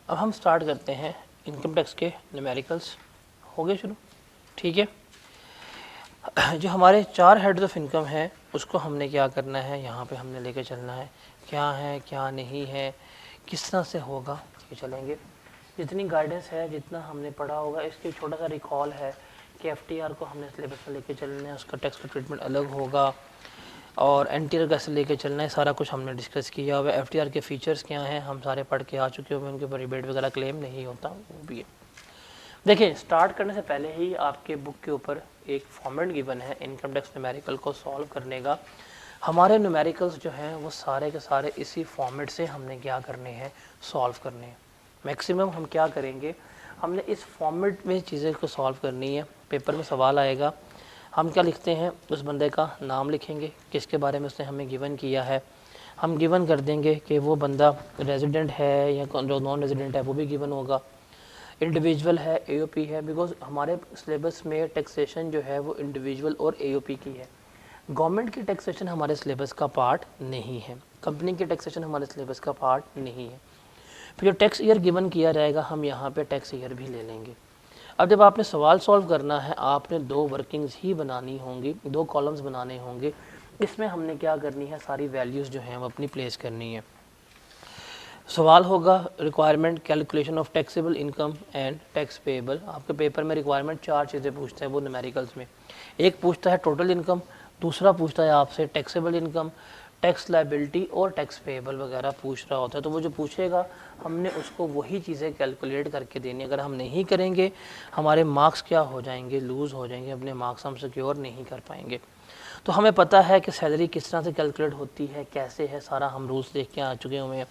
अब हम स्टार्ट करते हैं इनकम टैक्स के न्यूमेरिकल्स। हो गए शुरू? ठीक है। जो हमारे 4 हेड्स ऑफ इनकम है उसको हमने क्या करना है, यहाँ पे हमने लेके चलना है, क्या है क्या नहीं है, किस तरह से होगा, ये चलेंगे। जितनी गाइडेंस है, जितना हमने पढ़ा होगा, इसके छोटा सा रिकॉल है कि एफटीआर को हमने सिलेबस में लेके चलना है, उसका टैक्स का ट्रीटमेंट अलग होगा, और एनटीआर कैसे लेके चलना है, सारा कुछ हमने डिस्कस किया हुआ है। एफटीआर के फीचर्स क्या हैं हम सारे पढ़ के आ चुके हुए, उनके ऊपर रिबेट वगैरह क्लेम नहीं होता, वो भी है। देखिए, स्टार्ट करने से पहले ही आपके बुक के ऊपर एक फॉर्मेट गिवन है इनकम टैक्स न्यूमेरिकल को सॉल्व करने का। हमारे न्यूमेरिकल्स जो हैं वो सारे के सारे इसी फॉर्मेट से हमने क्या करने हैं, सॉल्व करने हैं। मैक्सिमम हम क्या करेंगे, हमने इस फॉर्मेट में चीज़ें को सॉल्व करनी है। पेपर में सवाल आएगा, हम क्या लिखते हैं, उस बंदे का नाम लिखेंगे, किसके बारे में उसने हमें गिवन किया है, हम गिवन कर देंगे कि वो बंदा रेजिडेंट है या जो नॉन रेजिडेंट है वो भी गिवन होगा, इंडिविजुअल है, एओपी है, बिकॉज हमारे सिलेबस में टैक्सेशन जो है वो इंडिविजुअल और एओपी की है। गवर्नमेंट की टैक्सेशन हमारे सिलेबस का पार्ट नहीं है, कंपनी की टैक्सेशन हमारे सिलेबस का पार्ट नहीं है। फिर जो टैक्स ईयर गिवन किया जाएगा हम यहाँ पे टैक्स ईयर भी ले लेंगे। अब जब आपने सवाल सॉल्व करना है, आपने 2 वर्किंग्स ही बनानी होंगी, 2 कॉलम्स बनाने होंगे। इसमें हमने क्या करनी है, सारी वैल्यूज़ जो हैं वो अपनी प्लेस करनी है। सवाल होगा requirement calculation of taxable income and tax payable. आपके पेपर में रिक्वायरमेंट 4 चीज़ें पूछता है वो न्यूमेरिकल्स में। एक पूछता है टोटल इनकम, दूसरा पूछता है आपसे टैक्सेबल इनकम, टैक्स लायबिलिटी और टैक्स पेएबल वगैरह पूछ रहा होता है। तो वो जो पूछेगा हमने उसको वही चीज़ें कैलकुलेट करके देनी। अगर हम नहीं करेंगे हमारे मार्क्स क्या हो जाएंगे, लूज़ हो जाएंगे, अपने मार्क्स हम सिक्योर नहीं कर पाएंगे। तो हमें पता है कि सैलरी किस तरह से कैलकुलेट होती है, कैसे है, सारा हम रूल्स देख के आ चुके हुए हैं।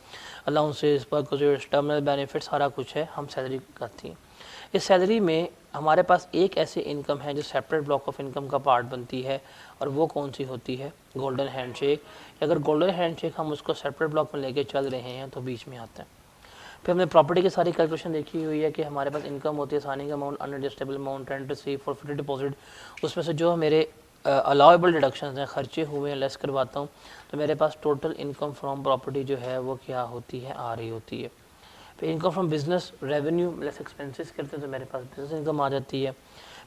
अलाउंसेस, परक्विजिट्स, टर्मिनल बेनिफिट, सारा कुछ है, हम सैलरी करती हैं। इस सैलरी में हमारे पास एक ऐसी इनकम है जो सेपरेट ब्लॉक ऑफ इनकम का पार्ट बनती है, और वो कौन सी होती है, गोल्डन हैंडशेक। अगर गोल्डन हैंडशेक हम उसको सेपरेट ब्लॉक में लेके चल रहे हैं तो बीच में आता है। फिर हमने प्रॉपर्टी की सारी कैलकुलेशन देखी हुई है कि हमारे पास इनकम होती है signing amount, unadjustable amount, rent receive, forfeited deposit. उसमें से जो मेरे अलाउेबल डिडक्शंस हैं, खर्चे हुए हैं, लेस करवाता हूँ, तो मेरे पास टोटल इनकम फ्रॉम प्रॉपर्टी जो है वो क्या होती है, आ रही होती है। फिर income from business revenue less expenses करते हैं तो मेरे पास बिजनेस इनकम आ जाती है।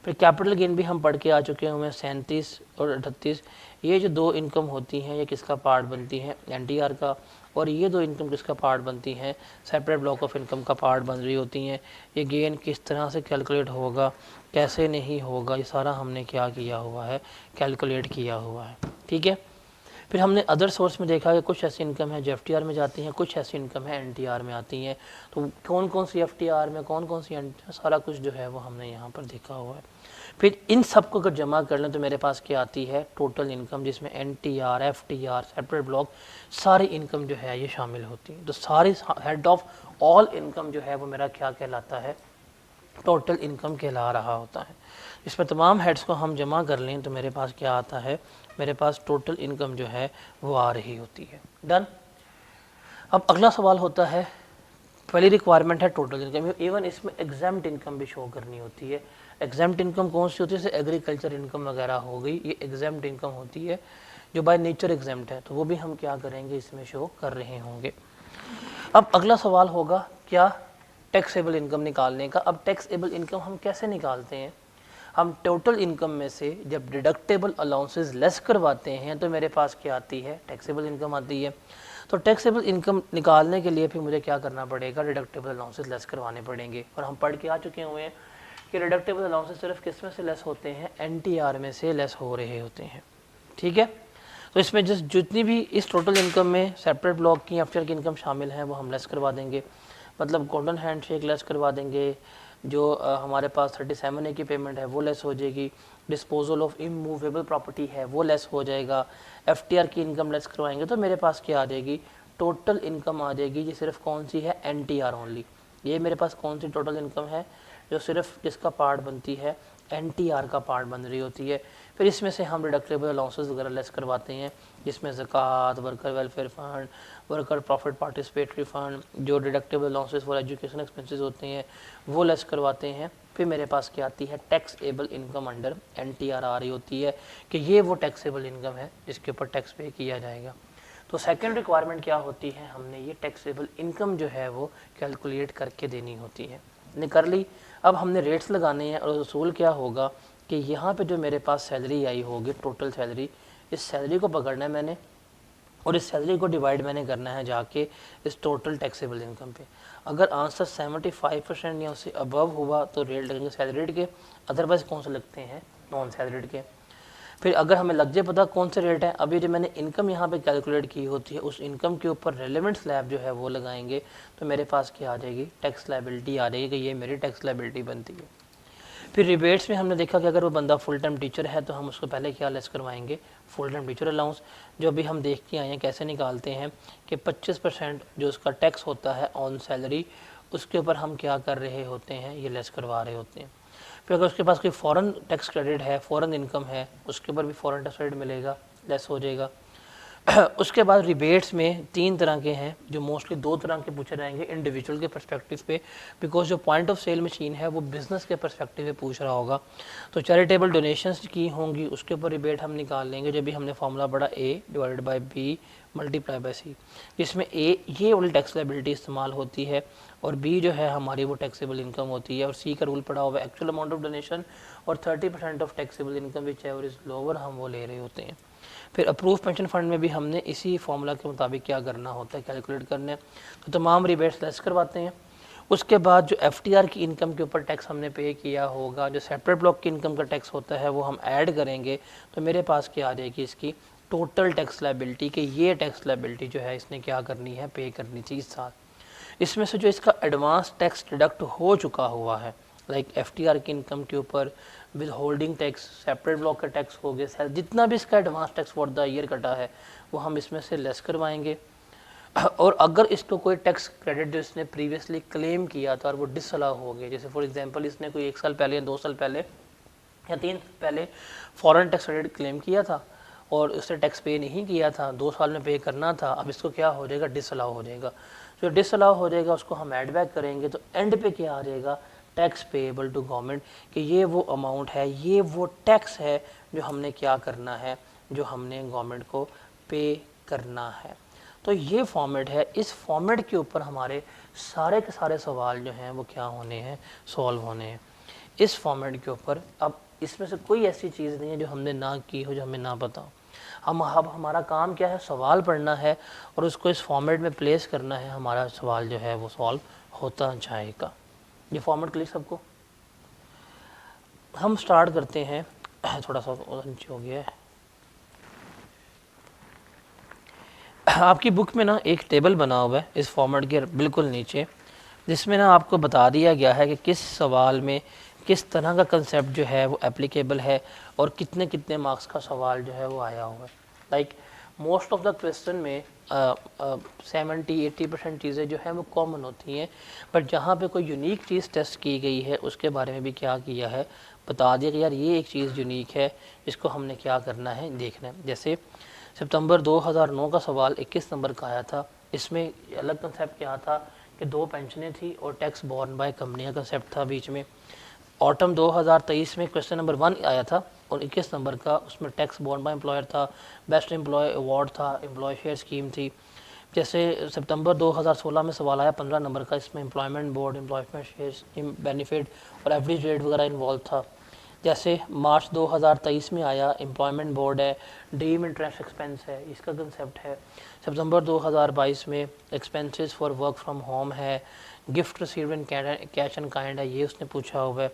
फिर कैपिटल गेन भी हम पढ़ के आ चुके हैं 37 और 38। ये जो 2 इनकम होती हैं ये किसका पार्ट बनती हैं, एनटीआर का, और ये 2 इनकम किसका पार्ट बनती हैं, सेपरेट ब्लॉक ऑफ इनकम का पार्ट बन रही होती हैं। ये गेन किस तरह से कैलकुलेट होगा, कैसे नहीं होगा, ये सारा हमने क्या किया हुआ है, कैलकुलेट किया हुआ है। ठीक है। फिर हमने अदर सोर्स में देखा कि कुछ ऐसी इनकम है जो एफटीआर में जाती हैं, कुछ ऐसी इनकम है एनटीआर में आती हैं। तो कौन कौन सी एफटीआर में, कौन कौन सी एनटीआर, सारा कुछ जो है वो हमने यहाँ पर देखा हुआ है। फिर इन सब को अगर जमा कर लें तो मेरे पास क्या आती है, टोटल इनकम, जिसमें एनटीआर, एफटीआर, सेपरेट ब्लॉक, सारी इनकम जो है ये शामिल होती है। तो सारी हेड ऑफ ऑल इनकम जो है वो मेरा क्या कहलाता है, टोटल इनकम कहला रहा होता है। इसमें तमाम हेड्स को हम जमा कर लें तो मेरे पास क्या आता है, मेरे पास टोटल इनकम जो है वो आ रही होती है। डन। अब अगला सवाल होता है, पहली रिक्वायरमेंट है टोटल इनकम, इवन इसमें एग्जाम्प्ट इनकम भी शो करनी होती है। एग्जाम्प्ट इनकम कौन सी होती है, जैसे एग्रीकल्चर इनकम वगैरह हो गई, ये एग्जाम्प्ट इनकम होती है जो बाय नेचर एग्जाम्प्ट है, तो वो भी हम क्या करेंगे, इसमें शो कर रहे होंगे। अब अगला सवाल होगा क्या, टैक्सेबल इनकम निकालने का। अब टैक्सेबल इनकम हम कैसे निकालते हैं, हम टोटल इनकम में से जब डिडक्टेबल अलाउंसेस लेस करवाते हैं तो मेरे पास क्या आती है, टैक्सेबल इनकम आती है। तो टैक्सेबल इनकम निकालने के लिए फिर मुझे क्या करना पड़ेगा, डिडक्टेबल अलाउंसेस लेस करवाने पड़ेंगे। और हम पढ़ के आ चुके हुए हैं कि डिडक्टेबल अलाउंसेस सिर्फ किस में से लेस होते हैं, एनटीआर में से लेस हो रहे होते हैं। ठीक है। तो इसमें जस्ट जितनी भी इस टोटल इनकम में सेपरेट ब्लॉक की, एफटीआर की इनकम शामिल है वो हम लेस करवा देंगे। मतलब गोल्डन हैंडशेक लेस करवा देंगे, जो हमारे पास 37A की पेमेंट है वो लेस हो जाएगी, डिस्पोजल ऑफ इमूवेबल प्रॉपर्टी है वो लेस हो जाएगा, एफटीआर की इनकम लेस करवाएंगे तो मेरे पास क्या आ जाएगी, टोटल इनकम आ जाएगी। ये सिर्फ कौन सी है, एनटीआर ओनली। ये मेरे पास कौन सी टोटल इनकम है जो सिर्फ किसका पार्ट बनती है, एनटीआर का पार्ट बन रही होती है। फिर इसमें से हम डिडक्टेबल अलाउंसेस वगैरह लेस करवाते हैं, जिसमें ज़कात, worker welfare fund, worker profit participatory fund, जो deductible allowances for education expenses होते हैं वो लेस करवाते हैं। फिर मेरे पास क्या आती है, टैक्सेबल इनकम अंडर एनटीआर आ रही होती है कि ये वो टैक्सेबल इनकम है जिसके ऊपर टैक्स पे किया जाएगा। तो सेकंड रिक्वायरमेंट क्या होती है, हमने ये टैक्सेबल इनकम जो है वो कैलकुलेट करके देनी होती है। ने कर ली। अब हमने रेट्स लगाने हैं और उसूल क्या होगा कि यहाँ पे जो मेरे पास सैलरी आई होगी, टोटल सैलरी, इस सैलरी को पकड़ना है मैंने और इस सैलरी को डिवाइड मैंने करना है जाके इस टोटल टैक्सेबल इनकम पे। अगर आंसर 75% या उससे अबव हुआ तो रेट लगेंगे सैलरीड के, अदरवाइज कौन से लगते हैं, नॉन सैलरीड के। फिर अगर हमें लग जाए पता कौन से रेट है, अभी जो मैंने इनकम यहाँ पे कैलकुलेट की होती है उस इनकम के ऊपर रेलेवेंट स्लैब जो है वो लगाएंगे तो मेरे पास क्या आ जाएगी, टैक्स लायबिलिटी आ जाएगी कि ये मेरी टैक्स लायबिलिटी बनती है। फिर रिबेट्स में हमने देखा कि अगर वो बंदा फुल टाइम टीचर है तो हम उसको पहले क्या लेस करवाएंगे, फुल टाइम टीचर अलाउंस। जो अभी हम देख के आए हैं कैसे निकालते हैं कि 25% जो उसका टैक्स होता है ऑन सैलरी, उसके ऊपर हम क्या कर रहे होते हैं, ये लेस करवा रहे होते हैं। फिर अगर उसके पास कोई फ़ॉरेन टैक्स क्रेडिट है, फ़ॉरेन इनकम है, उसके ऊपर भी फ़ॉरेन टैक्स क्रेडिट मिलेगा, लेस हो जाएगा। उसके बाद रिबेट्स में 3 तरह के हैं, जो मोस्टली 2 तरह के पूछे जाएंगे इंडिविजुअल के पर्सपेक्टिव पे, बिकॉज जो पॉइंट ऑफ सेल मशीन है वो बिज़नेस के पर्सपेक्टिव पे पूछ रहा होगा। तो चैरिटेबल डोनेशंस की होंगी उसके ऊपर रिबेट हम निकाल लेंगे, जब भी हमने फार्मूला पढ़ा A divided by B multiply by C, जिसमें A ये वाली टैक्स लायबिलिटी इस्तेमाल होती है और B जो है हमारी वो टैक्सेबल इनकम होती है, और C का रूल पड़ा हुआ है एक्चुअल अमाउंट ऑफ डोनेशन और 30% of taxable income which ever is lower हम वो ले रहे होते हैं। फिर अप्रूव पेंशन फंड में भी हमने इसी फॉर्मूला के मुताबिक क्या करना होता है, कैलकुलेट करने। तो तमाम रिबेट्स लेस करवाते हैं। उसके बाद जो FTR की इनकम के ऊपर टैक्स हमने पे किया होगा, जो सेपरेट ब्लॉक की इनकम का टैक्स होता है वो हम ऐड करेंगे तो मेरे पास क्या आ जाएगी, इसकी टोटल टैक्स लायबिलिटी कि ये टैक्स लायबिलिटी जो है इसने क्या करनी है, पे करनी चाहिए इस साल। इसमें से जो इसका एडवांस टैक्स डिडक्ट हो चुका हुआ है, लाइक FTR की इनकम के ऊपर with holding tax, separate block का टैक्स हो गया, जितना भी इसका advance tax for the year कटा है वो हम इसमें से लेस करवाएंगे। और अगर इसको कोई टैक्स क्रेडिट जो इसने प्रीवियसली क्लेम किया था और वो डिसअलाउ हो गया, जैसे फॉर एग्जांपल इसने कोई 1 साल पहले या 2 साल पहले या 3 साल पहले फॉरेन टैक्स क्रेडिट क्लेम किया था और उसने टैक्स पे नहीं किया था, 2 साल में पे करना था, अब इसको क्या हो जाएगा, डिसअलाउ हो जाएगा। जो डिसअलाउ हो जाएगा उसको हम ऐड बैक करेंगे तो एंड पे क्या आ जाएगा, टैक्स पेएबल टू गवर्नमेंट, कि ये वो अमाउंट है, ये वो टैक्स है जो हमने क्या करना है, जो हमने गवर्नमेंट को पे करना है। तो ये फॉर्मेट है, इस फॉर्मेट के ऊपर हमारे सारे के सारे सवाल जो हैं वो क्या होने हैं, सॉल्व होने हैं इस फॉर्मेट के ऊपर। अब इसमें से कोई ऐसी चीज़ नहीं है जो हमने ना की हो, जो हमें ना पता हो। हम अब हमारा काम क्या है, सवाल पढ़ना है और उसको इस फॉर्मेट में प्लेस करना है, हमारा सवाल जो है वो सॉल्व होता जाएगा। ये फॉर्मेट क्लियर सबको। हम स्टार्ट करते हैं, थोड़ा सा नीचे हो गया है। आपकी बुक में ना एक टेबल बना हुआ है इस फॉर्मेट के बिल्कुल नीचे, जिसमें ना आपको बता दिया गया है कि किस सवाल में किस तरह का कंसेप्ट जो है वो एप्लीकेबल है और कितने कितने मार्क्स का सवाल जो है वो आया हुआ है। Like most of the question में 70-80% चीज़ें जो हैं वो कॉमन होती हैं, बट जहाँ पे कोई यूनिक चीज़ टेस्ट की गई है उसके बारे में भी क्या किया है, बता दिया कि यार ये एक चीज़ यूनिक है, इसको हमने क्या करना है, देखना है। जैसे सितंबर 2009 का सवाल 21 नंबर का आया था, इसमें अलग कंसेप्ट क्या था कि 2 पेंशनें थी और टैक्स बॉर्न बाय कंपनी का कंसेप्ट था बीच में। ऑटम 2023 में क्वेश्चन नंबर 1 आया था और 21 नंबर का, उसमें टैक्स बॉर्न बाय एम्प्लॉयर था, बेस्ट एम्प्लॉय अवार्ड था, एम्प्लॉय शेयर स्कीम थी। जैसे सितंबर 2016 में सवाल आया 15 नंबर का, इसमें employment board, employment share scheme, benefit और एवरेज रेट वगैरह इन्वॉल्व था। जैसे मार्च 2023 में आया एम्प्लॉयमेंट बोर्ड है, डीम इंटरेस्ट एक्सपेंस है, इसका कंसेप्ट है। सितंबर 2022 में expenses for work from home है, gift received in cash and kind है, ये उसने पूछा हुआ है।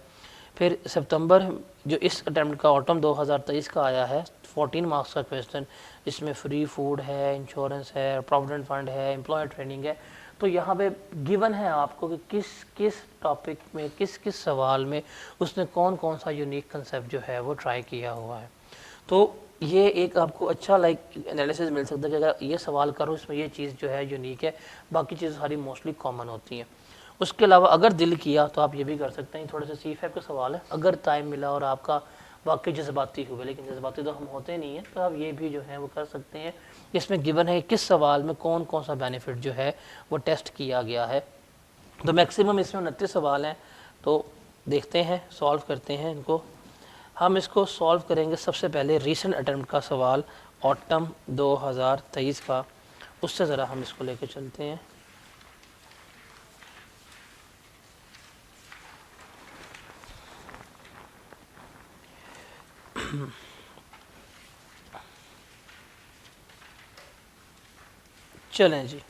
फिर सितंबर जो इस अटैम्प्ट का ऑटम 2023 का आया है 14 मार्क्स का क्वेश्चन, इसमें फ्री फूड है, इंश्योरेंस है, प्रोविडेंट फंड है, एम्प्लॉयर ट्रेनिंग है। तो यहाँ पे गिवन है आपको कि किस किस टॉपिक में किस किस सवाल में उसने कौन कौन सा यूनिक कंसेप्ट जो है वो ट्राई किया हुआ है। तो ये एक आपको अच्छा लाइक एनालिसिस मिल सकता है कि अगर ये सवाल करो इसमें ये चीज़ जो है यूनिक है, बाकी चीज़ें सारी मोस्टली कॉमन होती हैं। उसके अलावा अगर दिल किया तो आप ये भी कर सकते हैं, थोड़े से C5 का सवाल है, अगर टाइम मिला और आपका वाकई जज्बाती हुए, लेकिन जज्बाती तो हम होते नहीं हैं, तो आप ये भी जो है वो कर सकते हैं। इसमें गिवन है किस सवाल में कौन कौन सा बेनिफिट जो है वो टेस्ट किया गया है। तो मैक्सिमम इसमें 29 सवाल हैं, तो देखते हैं सॉल्व करते हैं इनको। हम इसको सॉल्व करेंगे सबसे पहले रीसेंट अटेम्प्ट का सवाल ऑटम 2023 का, उससे ज़रा हम इसको लेके चलते हैं। चलें जी,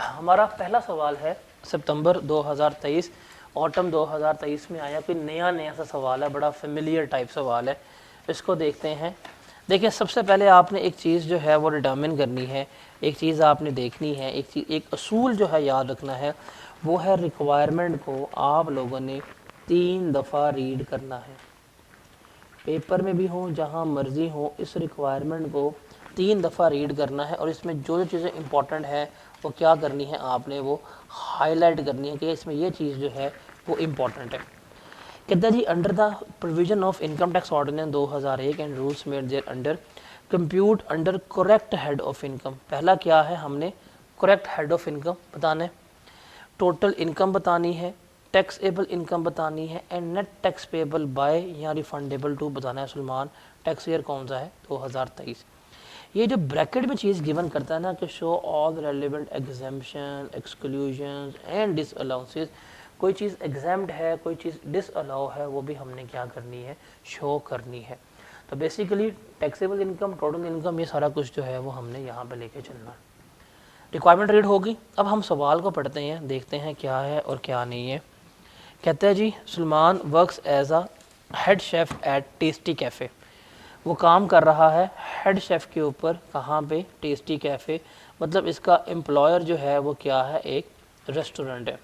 हमारा पहला सवाल है सितंबर 2023, ऑटम 2023 में आया, कोई नया सा सवाल है, बड़ा फेमिलियर टाइप सवाल है, इसको देखते हैं। देखिए, सबसे पहले आपने एक चीज़ जो है वो डिटर्मिन करनी है, एक चीज़ आपने देखनी है, एक असूल जो है याद रखना है, वो है रिक्वायरमेंट को आप लोगों ने 3 दफ़ा रीड करना है। पेपर में भी हो, जहाँ मर्ज़ी हो, इस रिक्वायरमेंट को 3 दफ़ा रीड करना है और इसमें जो चीज़ें इंपॉर्टेंट है वो क्या करनी है, आपने वो हाईलाइट करनी है कि इसमें ये चीज़ जो है वो इम्पॉर्टेंट है। कहता है जी, under the provision of income tax ordinance 2001 and rules made thereunder compute under correct head of income. पहला क्या है, हमने करेक्ट हेड ऑफ इनकम बताना है, टोटल इनकम बतानी है, टैक्सेबल इनकम बतानी है and net tax payable by या रिफंडेबल टू बताना है। सलमान, टैक्स ईयर कौन सा है, 2023। ये जो ब्रैकेट में चीज़ गिवन करता है ना कि show all relevant exemption, exclusion and disallowances, कोई चीज़ एग्जाम्ड है, कोई चीज़ डिसअलाउ है, वो भी हमने क्या करनी है, शो करनी है। तो basically taxable income, total income, ये सारा कुछ जो है वो हमने यहाँ पे लेके चलना है। रिक्वायरमेंट रीड होगी। अब हम सवाल को पढ़ते हैं, देखते हैं क्या है और क्या नहीं है। कहते हैं जी, Salman works as a head chef at Tasty Cafe. वो काम कर रहा है हेड शेफ़ के ऊपर, कहाँ पे, टेस्टी कैफ़े। मतलब इसका एम्प्लॉयर जो है वो क्या है, एक रेस्टोरेंट है।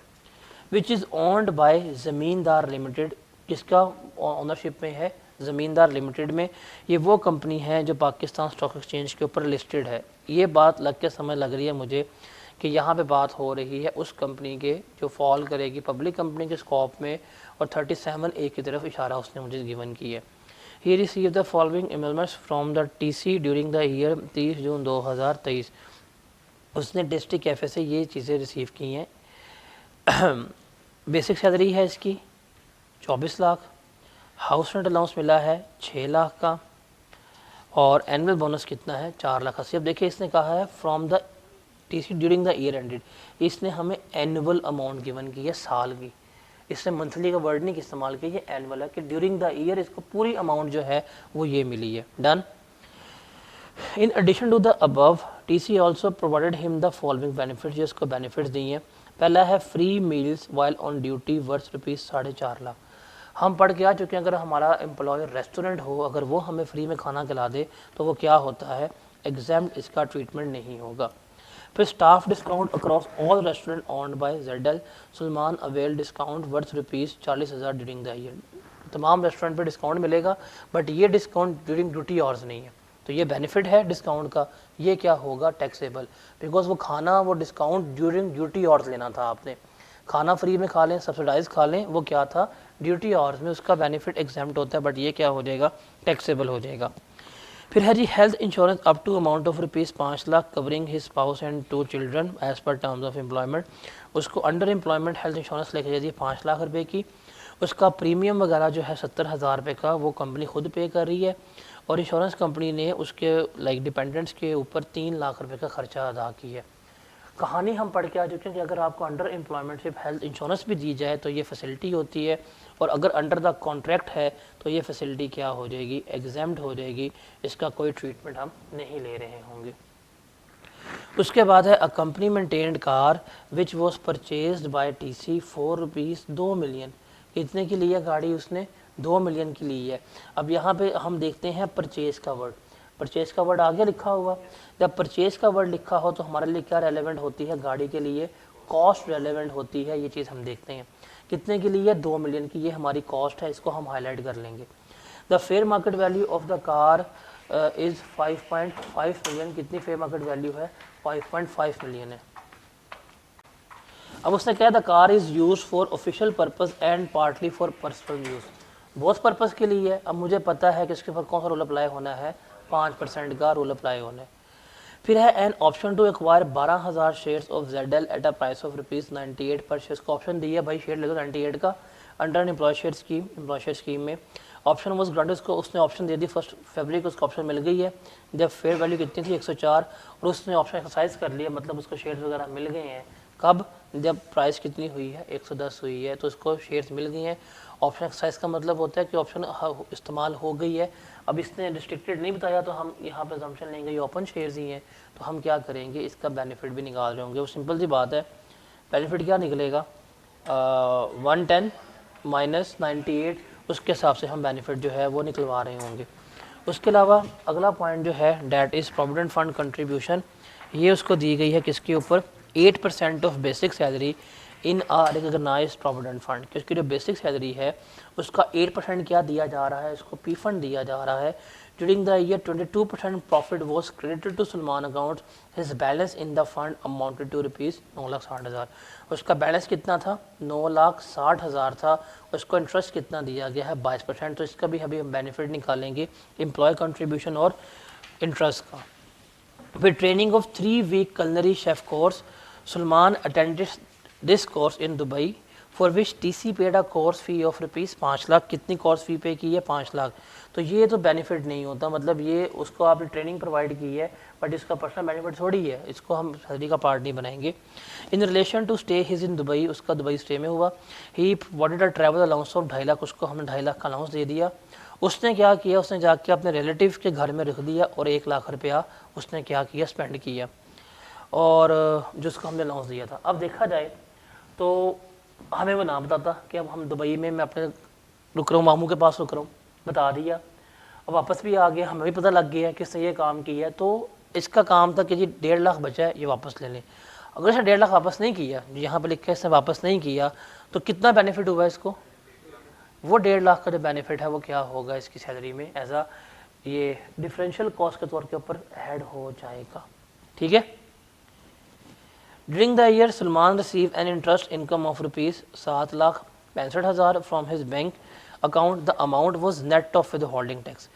विच इज़ ओन्ड बाय ज़मींदार लिमिटेड, किसका ओनरशिप में है, ज़मींदार लिमिटेड में। ये वो कंपनी है जो पाकिस्तान स्टॉक एक्सचेंज के ऊपर लिस्टेड है। ये बात लग के समझ लग रही है मुझे कि यहाँ पे बात हो रही है उस कंपनी के जो फॉल करेगी पब्लिक कंपनी के स्कोप में, और 37A की तरफ इशारा उसने मुझे गिवन की है। He receive the following emoluments from the TC during the year 30 June 2023। उसने टेस्टी कैफ़े से ये चीज़ें रिसीव की हैं। बेसिक सैलरी है इसकी 24 लाख, हाउस रेंट अलाउंस मिला है 6 लाख का, और एनुअल बोनस कितना है, 4,80,000। अब देखिए, इसने कहा है from the TC during the year ended, इसने हमें एनुअल अमाउंट गिवन की है, साल की। इसने मंथली का वर्ड नहीं इस्तेमाल किया, ये एनुअल है कि ड्यूरिंग द ईयर इसको पूरी अमाउंट जो है वो ये मिली है। Done. In addition to the above, TC also provided him the following benefits, जो इसको बेनिफिट्स दी हैं। पहला है free meals while on duty worth ₹4.5 lakh. हम पढ़ के आ चुके हैं, अगर हमारा एम्प्लॉयर रेस्टोरेंट हो, अगर वो हमें फ्री में खाना खिला दे तो वो क्या होता है, एग्जाम्ड, इसका ट्रीटमेंट नहीं होगा। फिर staff discount across all restaurant owned by Zedal, Salman avail discount worth ₹40,000 during the year. तमाम रेस्टोरेंट पे डिस्काउंट मिलेगा, बट ये डिस्काउंट ड्यूरिंग ड्यूटी आवर्स नहीं है। तो ये बेनिफिट है डिस्काउंट का, ये क्या होगा, टैक्सेबल, बिकॉज वो खाना, वो डिस्काउंट ड्यूरिंग ड्यूटी आवर्स लेना था आपने। खाना फ्री में खा लें, सब्सिडाइज खा लें, वो क्या था, ड्यूटी आवर्स में, उसका बेनिफिट एग्जाम्प्ट होता है, बट ये क्या हो जाएगा, टैक्सेबल हो जाएगा। फिर है जी health insurance up to amount of ₹5 lakh covering his spouse and 2 children as per terms of employment. उसको अंडर एम्प्लॉयमेंट हेल्थ इंश्योरेंस लेके जाती है 5 लाख रुपए की। उसका प्रीमियम वगैरह जो है 70,000 रुपये का वो कंपनी खुद पे कर रही है, और इंश्योरेंस कंपनी ने उसके डिपेंडेंट्स के ऊपर 3 लाख रुपए का खर्चा अदा किया है। कहानी हम पढ़ के आ चुके हैं कि अगर आपको अंडर एम्प्लॉयमेंटशिप हेल्थ इंश्योरेंस भी दी जाए तो ये फैसिलिटी होती है, और अगर अंडर द कॉन्ट्रैक्ट है तो ये फैसिलिटी क्या हो जाएगी, एग्जाम्ड हो जाएगी, इसका कोई ट्रीटमेंट हम नहीं ले रहे होंगे। उसके बाद है a company maintained car which was purchased bye TC for ₹2 million. कितने की ली है गाड़ी उसने, 2 मिलियन की ली है। अब यहाँ पे हम देखते हैं परचेज का वर्ड, परचेज का वर्ड आगे लिखा हुआ। जब परचेज का वर्ड लिखा हो तो हमारे लिए क्या रेलेवेंट होती है, गाड़ी के लिए कॉस्ट रेलेवेंट होती है, ये चीज़ हम देखते हैं। कितने की ली है, 2 मिलियन की, ये हमारी कॉस्ट है, इसको हम हाईलाइट कर लेंगे। The fair market value of the car is 5.5 million. कितनी फेयर मार्केट वैल्यू है, 5.5 मिलियन है। अब उसने कहा the car is use for official purpose and partly for personal use. बहुत पर्पस के लिए है। अब मुझे पता है कि इसके ऊपर कौन सा रूल अप्लाई होना है, 5% का रूल अप्लाई होना है। फिर है an option to acquire 12,000 shares of Zedal at a price of ₹98 per share. को ऑप्शन दिया भाई शेयर ले लो 98 का, अंडर एम्प्लॉय शेयर स्कीम में। ऑप्शन वॉज ग्रांटेड, उसको उसने ऑप्शन दे दी 1 फरवरी को, उसको ऑप्शन मिल गई है। जब फेयर वैल्यू कितनी थी 104, और उसने ऑप्शन एक्सरसाइज कर लिया, मतलब उसको शेयर्स वगैरह मिल गए हैं। कब? जब प्राइस कितनी हुई है 110 हुई है, तो उसको शेयर्स मिल गई हैं। ऑप्शन एक्सरसाइज का मतलब होता है कि ऑप्शन इस्तेमाल हो गई है। अब इसने रिस्ट्रिक्टेड नहीं बताया, तो हम यहाँ पर असम्पशन लेंगे ये ओपन शेयर्स ही हैं, तो हम क्या करेंगे, इसका बेनिफिट भी निकाल रहे होंगे। वो सिंपल सी बात है, बेनिफिट क्या निकलेगा, 110 माइनस 98, उसके हिसाब से हम बेनिफिट जो है वो निकलवा रहे होंगे। उसके अलावा अगला पॉइंट जो है that is provident fund contribution, ये उसको दी गई है किसके ऊपर, 8% of basic salary in a recognised provident fund, क्योंकि जो बेसिक सैलरी है उसका 8% क्या दिया जा रहा है, इसको पी फंड दिया जा रहा है। During the year 22% profit was credited to Salman account, his balance in the fund amounted to rupees 9,60,000। उसका बैलेंस कितना था, 9,60,000 था। उसको इंटरेस्ट कितना दिया गया है, 22%। तो इसका भी अभी हम बेनिफिट निकालेंगे एम्प्लॉय कंट्रीब्यूशन और इंटरेस्ट का। With training of 3-week culinary chef course, Sulman attended this course in Dubai, for which TC paid a course fee of rupees 5 lakh. कितनी कोर्स फी पे की है, 5 लाख। तो ये तो बेनिफिट नहीं होता, मतलब ये उसको आपने ट्रेनिंग प्रोवाइड की है, बट इसका पर्सनल बेनिफिट थोड़ी है, इसको हम सैलरी का पार्ट नहीं बनाएंगे। In relation to stay his in Dubai, उसका दुबई स्टे में हुआ। He voted a travel allowance of 2.5 lakh, उसको हमने 2.5 लाख का अलाउंस दे दिया। उसने क्या किया, उसने जाके अपने रिलेटिव के घर में रख दिया, और 1 लाख रुपया उसने क्या किया, स्पेंड किया, और जिसको हमने अलाउंस दिया था। अब देखा जाए तो हमें वो ना बताता कि अब हम दुबई में, मैं अपने रुक रहा हूँ, मामू के पास रुक रहा हूँ, बता दिया, अब वापस भी आ गया, हमें भी पता लग गया है किसने ये काम किया है, तो इसका काम था कि जी 1.5 लाख बचा है, ये वापस ले लें। अगर इसने 1.5 लाख वापस नहीं किया, यहाँ पर लिखा है इसने वापस नहीं किया, तो कितना बेनिफिट हुआ इसको, वो 1.5 लाख का जो बेनिफिट है वो क्या होगा इसकी सैलरी में, एज आ ये डिफरेंशियल कॉस्ट के तौर के ऊपर ऐड हो जाएगा। ठीक है। During the year Salman receive an interest income of rupees 7,65,000 from his bank account. The amount was net of with holding tax.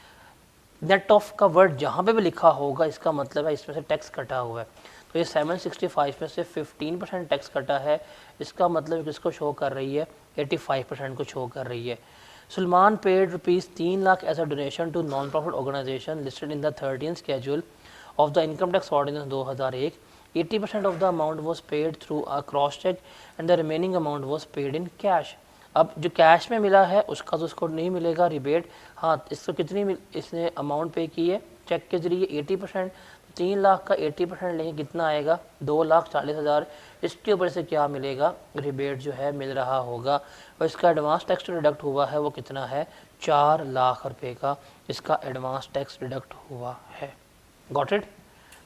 Net of का वर्ड जहाँ पे भी लिखा होगा इसका मतलब है इसमें से टैक्स कटा हुआ है। तो ये 765 में से 15% टैक्स कटा है, इसका मतलब किसको शो कर रही है, 85% को शो कर रही है। Salman paid rupees 3 lakh as a donation to non profit organisation listed in the 13th schedule of the income tax ordinance 2001. 80% of the amount was paid through a cross check and the remaining amount was paid in cash. अब जो cash में मिला है उसका तो उसको नहीं मिलेगा रिबेट। हाँ, इसको कितनी इसने अमाउंट पे की है चेक के जरिए 80%, 3 लाख का 80% लेंगे कितना आएगा, 2,40,000। इसके ऊपर से क्या मिलेगा, रिबेट जो है मिल रहा होगा, और इसका एडवांस टैक्स डिडक्ट हुआ है वो कितना है, 4 लाख रुपए का इसका एडवांस टैक्स डिडक्ट हुआ है। Got it.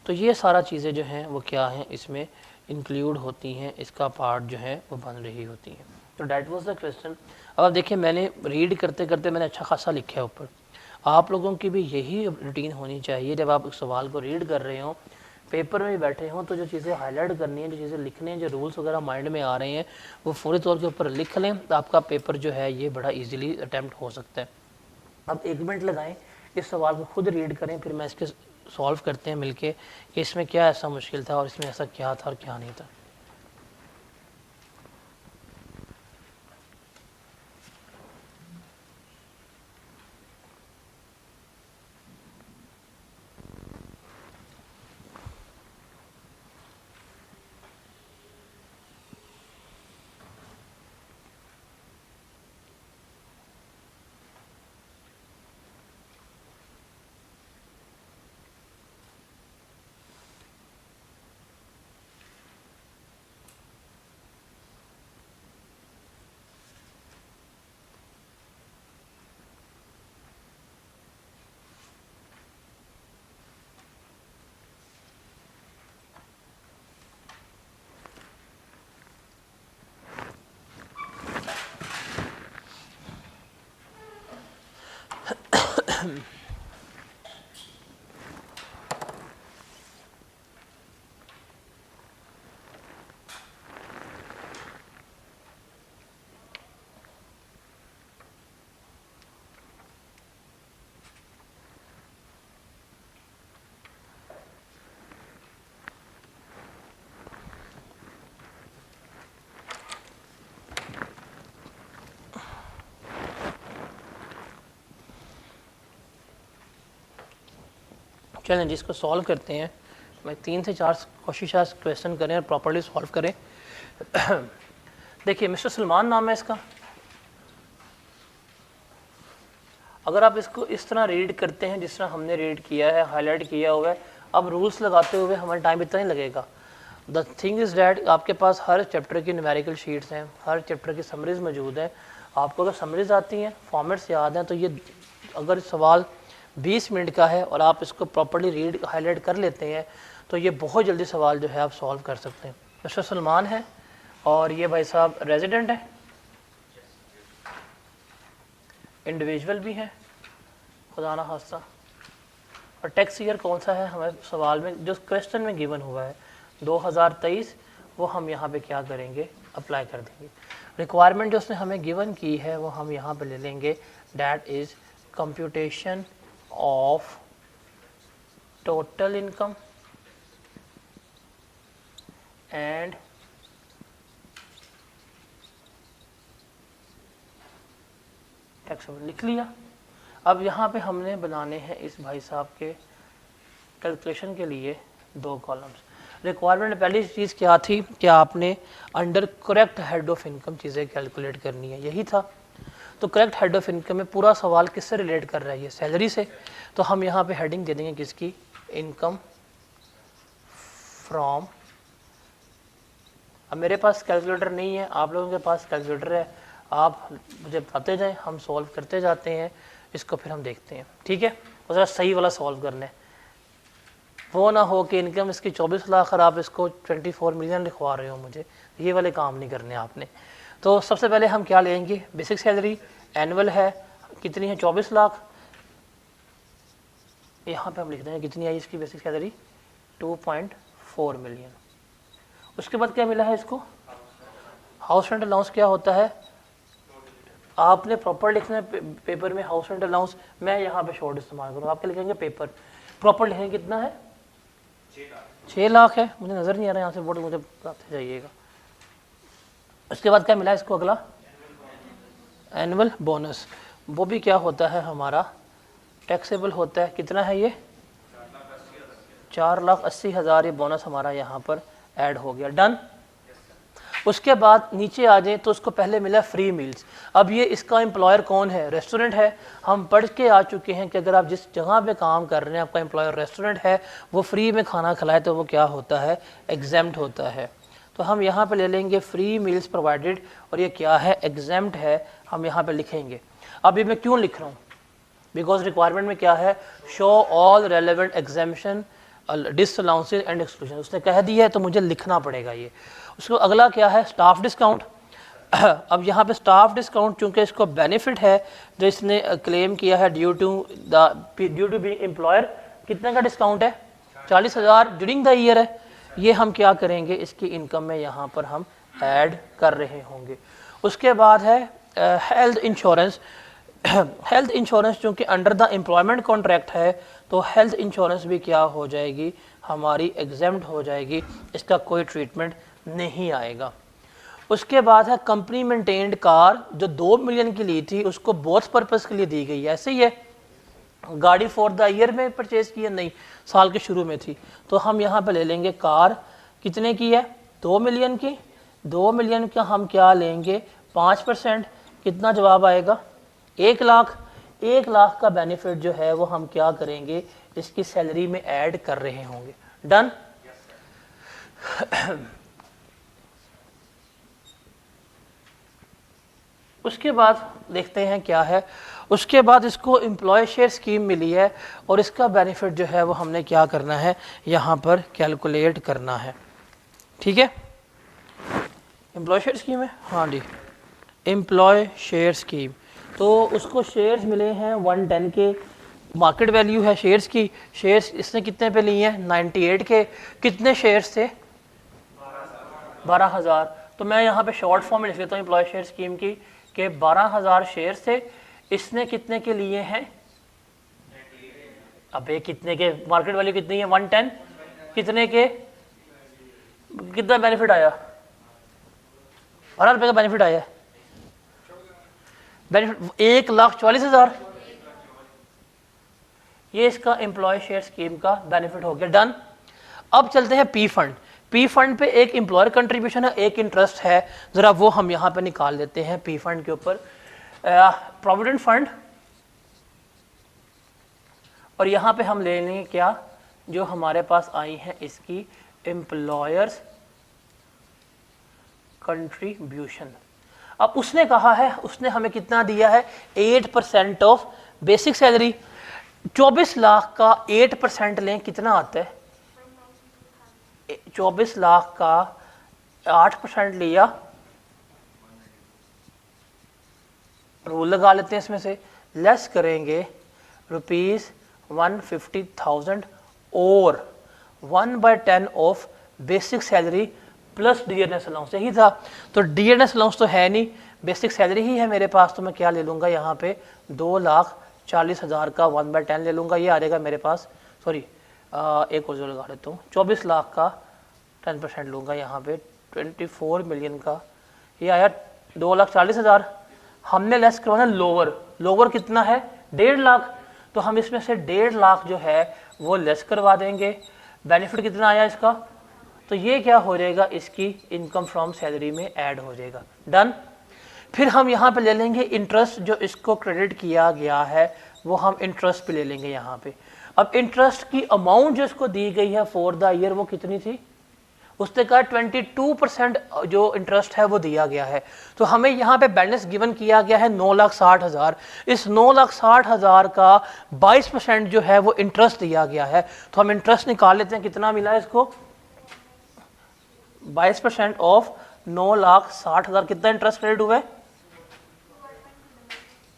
तो ये सारा चीज़ें जो हैं वो क्या हैं, इसमें इंक्लूड होती हैं, इसका पार्ट जो है वो बन रही होती हैं। तो डैट वाज द क्वेश्चन। अब आप देखिए, मैंने रीड करते करते मैंने अच्छा खासा लिखा है ऊपर। आप लोगों की भी यही रूटीन होनी चाहिए, जब आप इस सवाल को रीड कर रहे हों, पेपर में बैठे हों, तो जो चीज़ें हाईलाइट करनी है, जो चीज़ें लिखने हैं, जो रूल्स वगैरह माइंड में आ रहे हैं, वो फौरी तौर के ऊपर लिख लें, तो आपका पेपर जो है ये बड़ा ईजिली अटैम्प्ट हो सकता है। अब 1 मिनट लगाएं, इस सवाल को खुद रीड करें, फिर मैं इसके सॉल्व करते हैं मिलके कि इसमें क्या ऐसा मुश्किल था और इसमें ऐसा क्या था और क्या नहीं था। चलें जिसको सॉल्व करते हैं, मैं 3 से 4 कोशिश क्वेश्चन करें और प्रॉपर्ली सॉल्व करें। देखिए मिस्टर सलमान नाम है इसका। अगर आप इसको इस तरह रीड करते हैं जिस तरह हमने रीड किया है, हाईलाइट किया हुआ है, अब रूल्स लगाते हुए हमारा टाइम इतना ही लगेगा। द थिंग इज़ डैट आपके पास हर चैप्टर की न्यूमेरिकल शीट्स हैं, हर चैप्टर की समरीज मौजूद हैं। आपको अगर समरीज आती हैं, फॉर्मेट्स याद हैं, तो ये अगर सवाल 20 मिनट का है और आप इसको प्रॉपर्ली रीड हाईलाइट कर लेते हैं तो ये बहुत जल्दी सवाल जो है आप सॉल्व कर सकते हैं। मिस्टर सलमान है और ये भाई साहब रेजिडेंट है, इंडिविजुअल भी है खुदा ना खास्ता, और टैक्स ईयर कौन सा है हमें सवाल में जो क्वेश्चन में गिवन हुआ है 2023, वो हम यहाँ पे क्या करेंगे, अप्लाई कर देंगे। रिक्वायरमेंट जो उसने हमें गिवन की है वो हम यहाँ पे ले लेंगे, that is computation of total income and taxable, लिख लिया। अब यहाँ पे हमने बनाने हैं इस भाई साहब के कैलकुलेशन के लिए 2 कॉलम्स। रिक्वायरमेंट पहली चीज़ क्या थी कि आपने under correct head of income चीज़ें कैलकुलेट करनी है, यही था। तो करेक्ट हेड ऑफ इनकम में पूरा सवाल किससे रिलेट कर रहा है, ये सैलरी से। तो हम यहाँ पे हेडिंग दे देंगे किसकी, इनकम फ्रॉम। अब मेरे पास कैलकुलेटर नहीं है, आप लोगों के पास कैलकुलेटर है, आप मुझे बताते जाएं, हम सॉल्व करते जाते हैं इसको, फिर हम देखते हैं, ठीक है। और ज़रा सही वाला सॉल्व करना है, वो ना हो कि इनकम इसकी 24 लाख और आप इसको 24 मिलियन लिखवा रहे हो मुझे, ये वाले काम नहीं करने आपने। तो सबसे पहले हम क्या लेंगे, बेसिक सैलरी एनुअल है, कितनी है 24 लाख, यहाँ पे हम लिख देंगे कितनी आई इसकी बेसिक सैलरी 2.4 मिलियन। उसके बाद क्या मिला है इसको, हाउस रेंट अलाउंस क्या होता है, आपने प्रॉपर लिखना है पेपर में हाउस रेंट अलाउंस। मैं यहाँ पे शॉर्ट इस्तेमाल करूँ, आपके लिखेंगे पेपर, प्रॉपर लिखेंगे कितना है 6 लाख है, मुझे नज़र नहीं आ रहा यहाँ से बोर्ड, मुझे बताते जाइएगा। उसके बाद क्या मिला इसको, अगला एनुअल बोनस, वो भी क्या होता है हमारा टैक्सेबल होता है, कितना है ये 4,80,000, ये बोनस हमारा यहाँ पर ऐड हो गया, डन। उसके बाद नीचे आ जाए तो उसको पहले मिला फ्री मील्स। अब ये इसका एम्प्लॉयर कौन है, रेस्टोरेंट है। हम पढ़ के आ चुके हैं कि अगर आप जिस जगह पे काम कर रहे हैं आपका एम्प्लॉयर रेस्टोरेंट है, वो फ्री में खाना खिलाए तो वो क्या होता है, एग्जेम्प्ट होता है। तो हम यहाँ पे ले लेंगे फ्री मील्स प्रोवाइडेड, और ये क्या है, एग्जेम्प्ट है, हम यहाँ पे लिखेंगे। अब ये मैं क्यों लिख रहा हूँ, बिकॉज रिक्वायरमेंट में क्या है, show all relevant exemption disallowances and exclusion, उसने कह दिया है तो मुझे लिखना पड़ेगा ये। उसको अगला क्या है, स्टाफ डिस्काउंट। अब यहाँ पे स्टाफ डिस्काउंट चूँकि इसको बेनिफिट है जो इसने क्लेम किया है ड्यू टू बीइंग एम्प्लॉयर, कितने का डिस्काउंट है 40,000 ड्यूरिंग द ईयर है, ये हम क्या करेंगे इसकी इनकम में यहाँ पर हम ऐड कर रहे होंगे। उसके बाद है हेल्थ इंश्योरेंस। हेल्थ इंश्योरेंस चूँकि अंडर द एम्प्लॉयमेंट कॉन्ट्रैक्ट है तो हेल्थ इंश्योरेंस भी क्या हो जाएगी, हमारी एग्जेम्प्ट हो जाएगी, इसका कोई ट्रीटमेंट नहीं आएगा। उसके बाद है कंपनी मेंटेन्ड कार, जो 2 मिलियन की ली थी उसको बोथ पर्पस के लिए दी गई है, ऐसे ही है। गाड़ी फॉर द ईयर में परचेज की है, नहीं साल के शुरू में थी, तो हम यहाँ पे ले लेंगे कार कितने की है 2 मिलियन की। 2 मिलियन का हम क्या लेंगे 5%, कितना जवाब आएगा 1 लाख। 1 लाख का बेनिफिट जो है वो हम क्या करेंगे, इसकी सैलरी में ऐड कर रहे होंगे, डन। उसके बाद देखते हैं क्या है। उसके बाद इसको एम्प्लॉय शेयर स्कीम मिली है और इसका बेनिफिट जो है वो हमने क्या करना है, यहाँ पर कैलकुलेट करना है, ठीक है। एम्प्लॉय शेयर स्कीम है, हाँ जी, एम्प्लॉय शेयर स्कीम। तो उसको शेयर्स मिले हैं 110 के, मार्केट वैल्यू है शेयर्स की। शेयर्स इसने कितने पे लिए हैं 98 के। कितने शेयर्स थे 12,000। तो मैं यहाँ पे शॉर्ट फॉर्म में लिख लेता हूँ एम्प्लॉय शेयर स्कीम की कि 12,000 शेयर्स थे, इसने कितने के लिए हैं, अबे कितने के, मार्केट वैल्यू कितनी है 110, कितने के, कितना बेनिफिट आया 12 रुपये का बेनिफिट आया, बेनिफिट 1,40,000। ये इसका एम्प्लॉय शेयर स्कीम का बेनिफिट हो गया, डन। अब चलते हैं पी फंड। पी फंड पे एक एम्प्लॉयर कंट्रीब्यूशन है, एक इंटरेस्ट है, ज़रा वो हम यहाँ पे निकाल लेते हैं पी फंड के ऊपर। प्रोविडेंट फंड, और यहाँ पे हम ले लेंगे क्या, जो हमारे पास आई है इसकी एम्प्लॉयर्स कंट्रीब्यूशन। अब उसने कहा है, उसने हमें कितना दिया है, 8% ऑफ बेसिक सैलरी। 24 लाख का 8% लें, कितना आता है, 24 लाख का 8% लिया, रूल लगा लेते हैं इसमें से, लेस करेंगे ₹150,000 और 1/10 of basic salary plus DNS allowance. यही था, तो डीएनएस अलाउंस तो है नहीं, बेसिक सैलरी ही है मेरे पास, तो मैं क्या ले लूँगा यहाँ पे 2,40,000 का 1/10 ले लूँगा, ये आ जाएगा मेरे पास, सॉरी एक और जो लगा लेता हूँ, 24 लाख का 10% लूँगा यहाँ पे, 24 मिलियन का, ये आया 2,40,000। हमने लेस करवाना लोअर, लोअर कितना है 1.5 लाख, तो हम इसमें से 1.5 लाख जो है वो लेस करवा देंगे। बेनिफिट कितना आया इसका, तो ये क्या हो जाएगा, इसकी इनकम फ्रॉम सैलरी में ऐड हो जाएगा, डन। फिर हम यहाँ पे ले लेंगे इंटरेस्ट, जो इसको क्रेडिट किया गया है वो हम इंटरेस्ट पे ले लेंगे यहाँ पे। अब इंटरेस्ट की अमाउंट जो इसको दी गई है फॉर द ईयर वो कितनी थी, उसने कहा 22% जो इंटरेस्ट है वो दिया गया है, तो हमें यहाँ पे बैलेंस गिवन किया गया है 9,60,000। इस 9,60,000 का 22% जो है वो इंटरेस्ट दिया गया है, तो हम इंटरेस्ट निकाल लेते हैं, कितना मिला है इसको, 22% ऑफ 9,60,000, कितना इंटरेस्ट क्रेडिट हुआ है,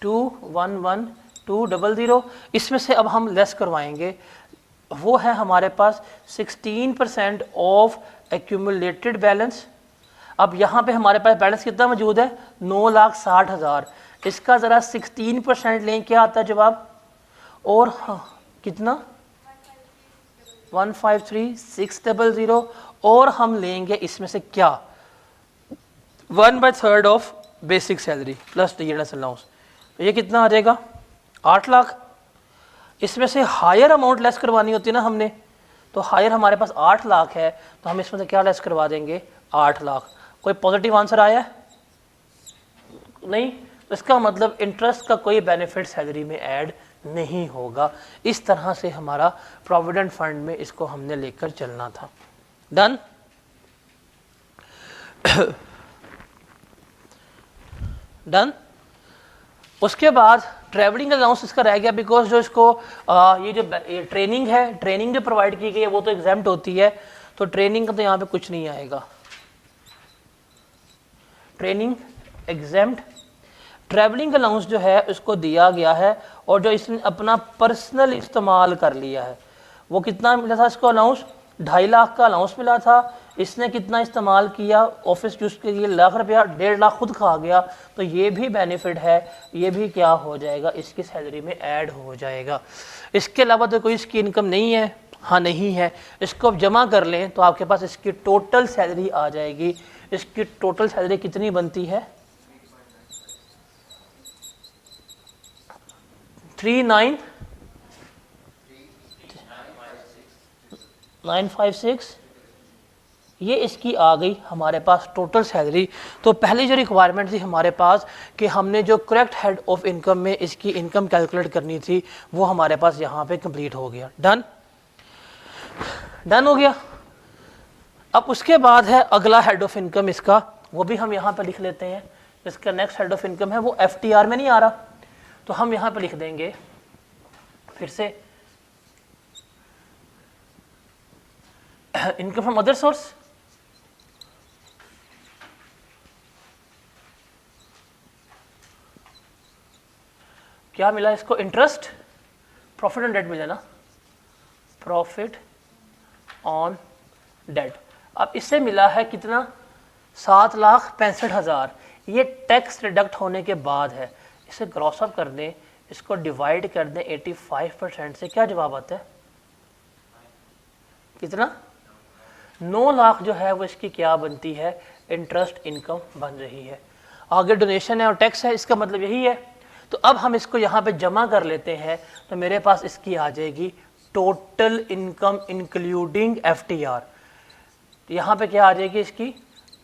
211,200। इसमें से अब हम लेस करवाएंगे, वो है हमारे पास 16% ऑफ एक्यूमुलेटेड बैलेंस। अब यहाँ पे हमारे पास बैलेंस कितना मौजूद है, 9,60,000, इसका ज़रा 16% लें, क्या आता है जवाब, और हाँ कितना 153,600, और हम लेंगे इसमें से क्या 1/3 of basic salary plus DNS allowance, तो ये कितना आ जाएगा 8 लाख। इसमें से हायर अमाउंट लेस करवानी होती है ना हमने, तो हायर हमारे पास 8 लाख है, तो हम इसमें से क्या लेस करवा देंगे 8 लाख। कोई पॉजिटिव आंसर आया है नहीं, तो इसका मतलब इंटरेस्ट का कोई बेनिफिट सैलरी में ऐड नहीं होगा। इस तरह से हमारा प्रोविडेंट फंड में इसको हमने लेकर चलना था, डन। डन। उसके बाद ट्रैवलिंग अलाउंस इसका रह गया, बिकॉज जो इसको ये जो ट्रेनिंग है, ट्रेनिंग जो प्रोवाइड की गई है वो तो एग्जाम्प्ट होती है, तो ट्रेनिंग का तो यहाँ पे कुछ नहीं आएगा, ट्रेनिंग एग्जाम्प्ट। ट्रैवलिंग अलाउंस जो है उसको दिया गया है, और जो इसने अपना पर्सनल इस्तेमाल कर लिया है, वो कितना मिला था इसको अलाउंस, 2.5 लाख का अलाउंस मिला था। इसने कितना इस्तेमाल किया ऑफिस यूज के लिए, लाख रुपया, 1.5 लाख खुद खा गया, तो ये भी बेनिफिट है, ये भी क्या हो जाएगा, इसकी सैलरी में ऐड हो जाएगा। इसके अलावा तो कोई इसकी इनकम नहीं है, हाँ नहीं है, इसको अब जमा कर लें तो आपके पास इसकी टोटल सैलरी आ जाएगी। इसकी टोटल सैलरी कितनी बनती है, 39,956, ये इसकी आ गई हमारे पास टोटल सैलरी। तो पहली जो रिक्वायरमेंट थी हमारे पास कि हमने जो करेक्ट हेड ऑफ इनकम में इसकी इनकम कैलकुलेट करनी थी, वो हमारे पास यहाँ पे कंप्लीट हो गया, डन। डन हो गया। अब उसके बाद है अगला हेड ऑफ इनकम इसका, वो भी हम यहाँ पे लिख लेते हैं। इसका नेक्स्ट हेड ऑफ इनकम है वो FTR में नहीं आ रहा, तो हम यहाँ पे लिख देंगे फिर से इनकम फ्रॉम अदर सोर्स। क्या मिला इसको, इंटरेस्ट, प्रॉफिट ऑन डेट मिला ना, प्रॉफिट ऑन डेट। अब इससे मिला है कितना, 7,65,000, ये टैक्स डिडक्ट होने के बाद है। इसे क्रॉस अप कर दें, इसको डिवाइड कर दें 85% से, क्या जवाब आता है, कितना, 9 लाख जो है वो इसकी क्या बनती है, इंटरेस्ट इनकम बन रही है। आगे डोनेशन है और टैक्स है, इसका मतलब यही है। तो अब हम इसको यहाँ पे जमा कर लेते हैं, तो मेरे पास इसकी आ जाएगी टोटल इनकम इंक्लूडिंग FTR। यहाँ पे क्या आ जाएगी इसकी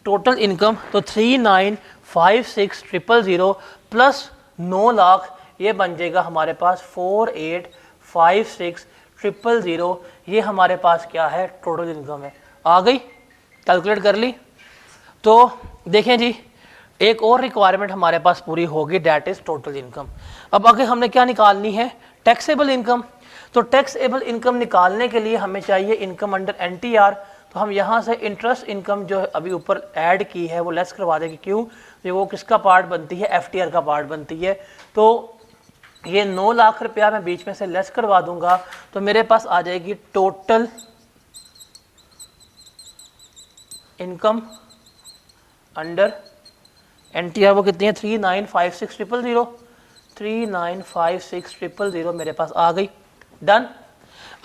टोटल इनकम, तो 3956,000 प्लस 9 लाख, ये बन जाएगा हमारे पास 4856,000। ये हमारे पास क्या है टोटल इनकम है। आ गई, कैलकुलेट कर ली। तो देखें जी, एक और रिक्वायरमेंट हमारे पास पूरी होगी, डैट इज टोटल इनकम। अब आगे हमने क्या निकालनी है, टैक्सेबल इनकम। तो टैक्सेबल इनकम निकालने के लिए हमें चाहिए इनकम अंडर NTR। तो हम यहाँ से इंटरेस्ट इनकम जो अभी ऊपर ऐड की है वो लेस करवा देंगे। क्यों, ये वो किसका पार्ट बनती है, FTR का पार्ट बनती है। तो ये 9 लाख रुपया मैं बीच में से लेस करवा दूंगा, तो मेरे पास आ जाएगी टोटल इनकम अंडर NTR। वो कितनी है 3956,000, 3956,000 मेरे पास आ गई। डन।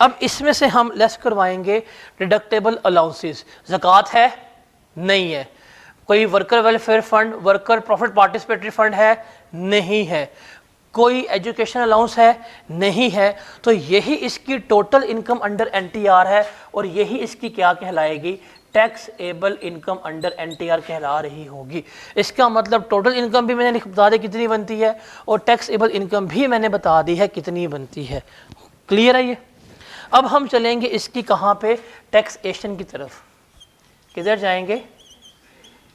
अब इसमें से हम लेस करवाएंगे डिडक्टेबल अलाउंसेस। ज़कात है नहीं है, कोई worker welfare fund, worker profit participatory fund है नहीं है, कोई एजुकेशन अलाउंस है नहीं है। तो यही इसकी टोटल इनकम अंडर NTR है और यही इसकी क्या कहलाएगी, टैक्सेबल इनकम अंडर NTR कहला रही होगी। इसका मतलब टोटल इनकम भी मैंने बता दी कितनी बनती है और टैक्सेबल इनकम भी मैंने बता दी है कितनी बनती है। क्लियर है ये। अब हम चलेंगे इसकी कहाँ पे, टैक्सेशन की तरफ। किधर जाएंगे,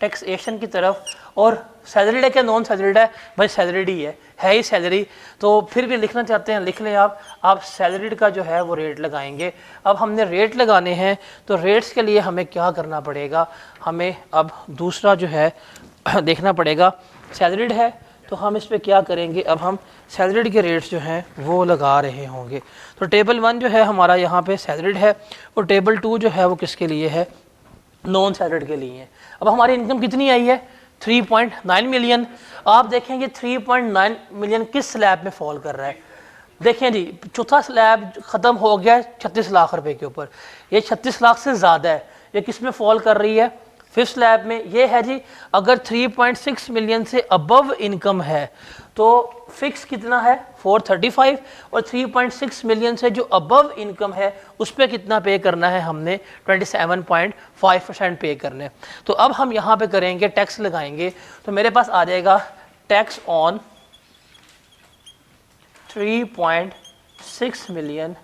टैक्सेशन की तरफ। और सैलरीड है क्या नॉन सैलरीड है, भाई सैलरीड ही है ही सैलरी। तो फिर भी लिखना चाहते हैं लिख लें आप सैलरीड का जो है वो रेट लगाएंगे। अब हमने रेट लगाने हैं, तो रेट्स के लिए हमें क्या करना पड़ेगा, हमें अब दूसरा जो है देखना पड़ेगा। सैलरीड है तो हम इस पर क्या करेंगे, अब हम सैलरीड के रेट्स जो हैं वो लगा रहे होंगे। तो टेबल 1 जो है हमारा यहाँ पे सैलरीड है और टेबल 2 जो है वो किसके लिए है, नॉन सैलरीड के लिए है। अब हमारी इनकम कितनी आई है 3.9 मिलियन। आप देखेंगे 3.9 मिलियन किस स्लैब में फॉल कर रहा है। देखें जी, चौथा स्लैब ख़त्म हो गया 36 लाख रुपए के ऊपर, ये 36 लाख से ज़्यादा है। ये किस में फॉल कर रही है, फिफ्थ स्लैब में। ये है जी, अगर 3.6 मिलियन से अबव इनकम है तो फिक्स कितना है 435, और 3.6 मिलियन से जो अबव इनकम है उस पर कितना पे करना है, हमने 27.5% पे करना है। तो अब हम यहाँ पे करेंगे टैक्स लगाएंगे, तो मेरे पास आ जाएगा टैक्स ऑन 3.6 मिलियन।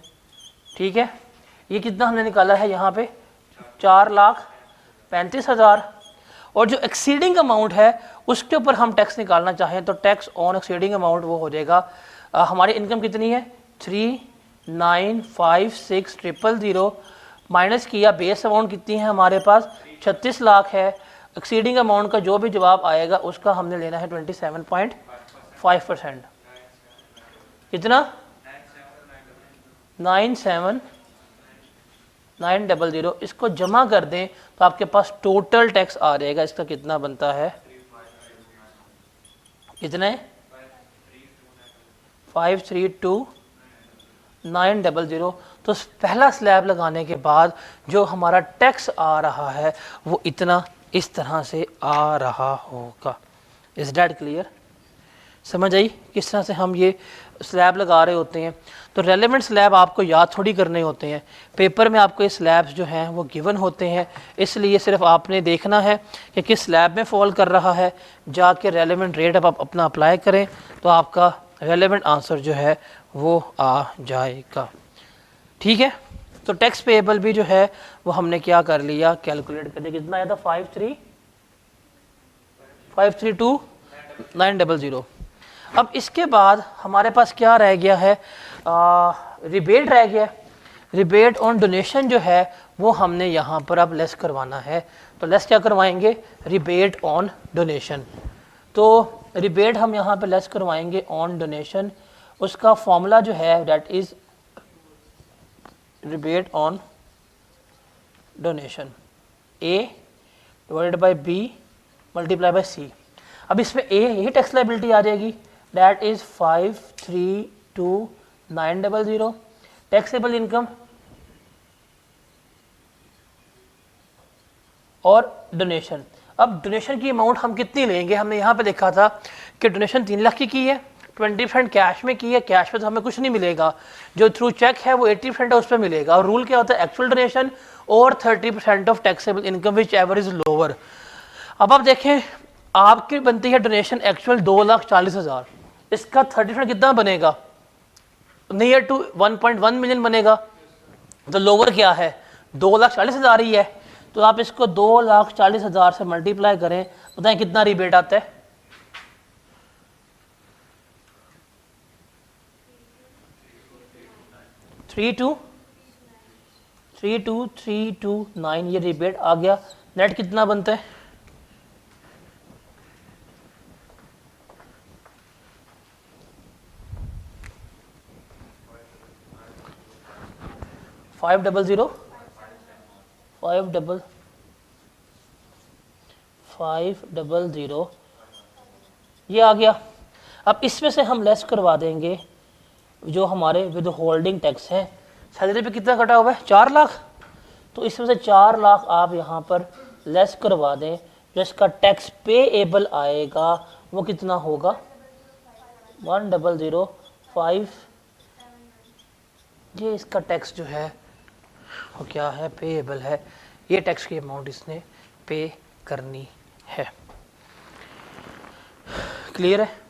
ठीक है, ये कितना हमने निकाला है यहाँ पे 4,35,000। और जो एक्सीडिंग अमाउंट है उसके ऊपर हम टैक्स निकालना चाहें तो टैक्स ऑन एक्सीडिंग अमाउंट वो हो जाएगा, हमारी इनकम कितनी है 3,956,000 माइनस किया बेस अमाउंट कितनी है हमारे पास 36 लाख है। एक्सीडिंग अमाउंट का जो भी जवाब आएगा उसका हमने लेना है 27.5%। कितना 97,900। इसको जमा कर दें तो आपके पास टोटल टैक्स आ जाएगा। इसका कितना बनता है, कितना है 532,900। तो पहला स्लैब लगाने के बाद जो हमारा टैक्स आ रहा है वो इतना इस तरह से आ रहा होगा। Is that clear? समझ आई किस तरह से हम ये स्लैब लगा रहे होते हैं। तो रेलेवेंट स्लैब आपको याद थोड़ी करने होते हैं, पेपर में आपको ये स्लैब्स जो हैं वो गिवन होते हैं, इसलिए सिर्फ आपने देखना है कि किस स्लैब में फॉल कर रहा है, जाके रेलेवेंट रेट अब आप अपना अप्लाई करें तो आपका रेलेवेंट आंसर जो है वो आ जाएगा। ठीक है, तो टैक्स पेएबल भी जो है वो हमने क्या कर लिया, कैलकुलेट कर दिया। कितना आया था 532,900। अब इसके बाद हमारे पास क्या रह गया है, रिबेट रह गया। रिबेट ऑन डोनेशन जो है वो हमने यहाँ पर अब लेस करवाना है। तो लेस क्या करवाएंगे, रिबेट ऑन डोनेशन। तो रिबेट हम यहाँ पे लेस करवाएंगे ऑन डोनेशन। उसका फॉर्मूला जो है that is rebate on donation, A divided by B multiply by C। अब इसमें A यही टैक्स लायबिलिटी आ जाएगी, दैट इज 532,900। टैक्सेबल इनकम और डोनेशन। अब डोनेशन की अमाउंट हम कितनी लेंगे, हमने यहाँ पे देखा था कि डोनेशन 3 लाख की है, 20% कैश में की है, कैश में तो हमें कुछ नहीं मिलेगा, जो थ्रू चेक है वो 80% है, उस पर मिलेगा। और रूल क्या होता है, एक्चुअल डोनेशन और 30% of taxable income which ever is lower. अब आप देखें, आपकी बनती है डोनेशन एक्चुअल 2,40,000, इसका 30% कितना बनेगा, नियर टू 1.1 मिलियन बनेगा। तो लोअर क्या है, 2,40,000 ही है, तो आप इसको 2,40,000 से मल्टीप्लाई करें, बताएं कितना रिबेट आता है। 32,329 ये रिबेट आ गया। नेट कितना बनता है, फाइव डबल ज़ीरो ये आ गया। अब इसमें से हम लेस करवा देंगे जो हमारे विद होल्डिंग टैक्स है। सैलरी पे कितना कटा हुआ है, 4 लाख, तो इसमें से 4 लाख आप यहाँ पर लेस करवा दें, जो इसका टैक्स पेएबल आएगा वो कितना होगा, 1,005। ये इसका टैक्स जो है वो क्या है, पेएबल है, ये टैक्स की अमाउंट इसने पे करनी है। क्लियर है।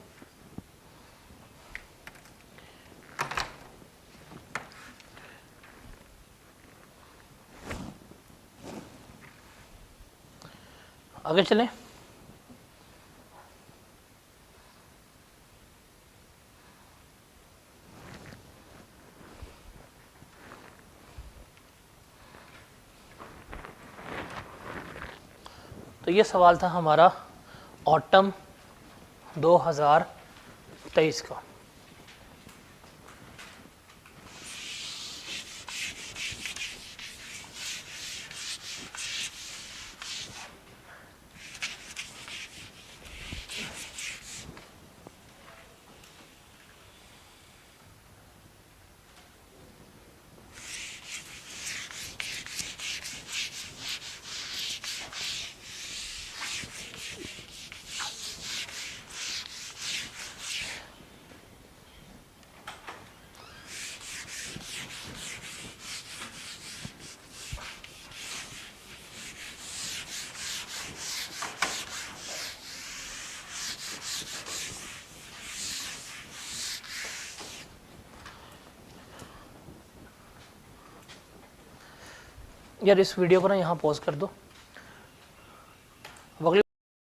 आगे चलें। तो ये सवाल था हमारा ऑटम 2023 का। यार इस वीडियो को ना यहाँ पॉज कर दो।